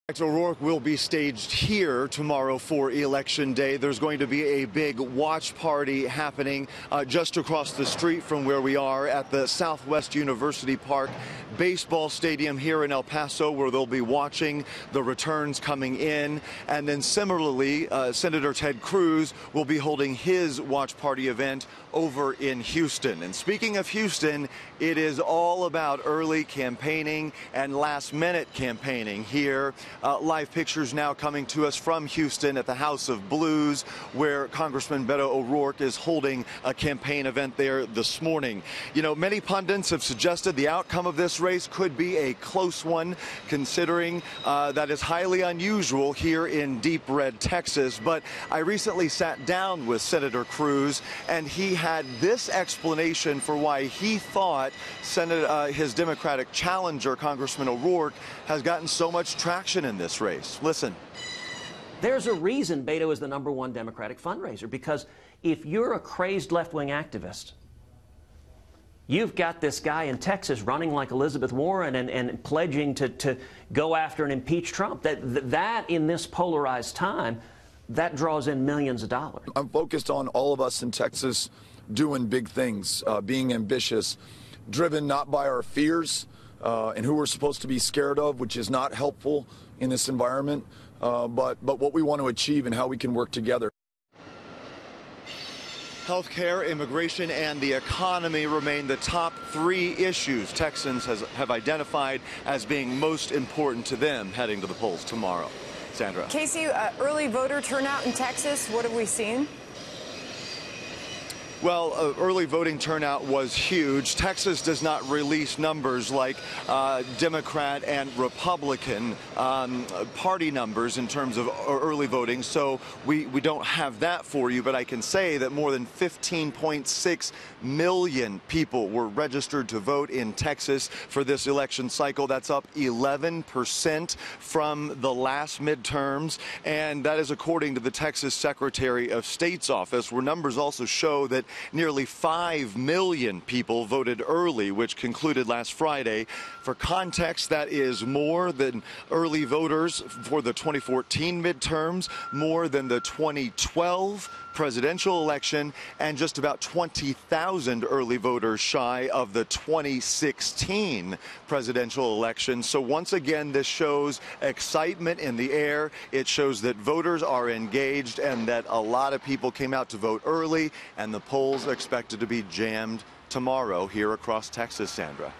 O'Rourke will be staged here tomorrow for Election Day. There's going to be a big watch party happening just across the street from where we are at the Southwest University Park baseball stadium here in El Paso, where they'll be watching the returns coming in. And then similarly, Senator Ted Cruz will be holding his watch party event over in Houston. And speaking of Houston, it is all about early campaigning and last-minute campaigning here. Live pictures now coming to us from Houston at the House of Blues, where Congressman Beto O'Rourke is holding a campaign event there this morning. You know, many pundits have suggested the outcome of this race could be a close one, considering that is highly unusual here in deep red Texas. But I recently sat down with Senator Cruz, and he had this explanation for why he thought his Democratic challenger, Congressman O'Rourke, has gotten so much traction in this race. Listen. There's a reason Beto is the #1 Democratic fundraiser, because if you're a crazed left-wing activist, you've got this guy in Texas running like Elizabeth Warren and pledging to go after and impeach Trump. That in this polarized time, that draws in millions of dollars. I'm focused on all of us in Texas doing big things, being ambitious, driven not by our fears and who we're supposed to be scared of, which is not helpful in this environment, but what we want to achieve and how we can work together. Healthcare, immigration, and the economy remain the top 3 issues Texans have identified as being most important to them heading to the polls tomorrow. Sandra. Casey, early voter turnout in Texas, what have we seen? Well, early voting turnout was huge. Texas does not release numbers like Democrat and Republican party numbers in terms of early voting, so we don't have that for you. But I can say that more than 15.6 million people were registered to vote in Texas for this election cycle. That's up 11% from the last midterms, and that is according to the Texas Secretary of State's office, where numbers also show that nearly 5 million people voted early, which concluded last Friday. For context, that is more than early voters for the 2014 midterms, more than the 2012 presidential election, and just about 20,000 early voters shy of the 2016 presidential election. So once again, this shows excitement in the air. It shows that voters are engaged and that a lot of people came out to vote early, and the polls are expected to be jammed tomorrow here across Texas, Sandra.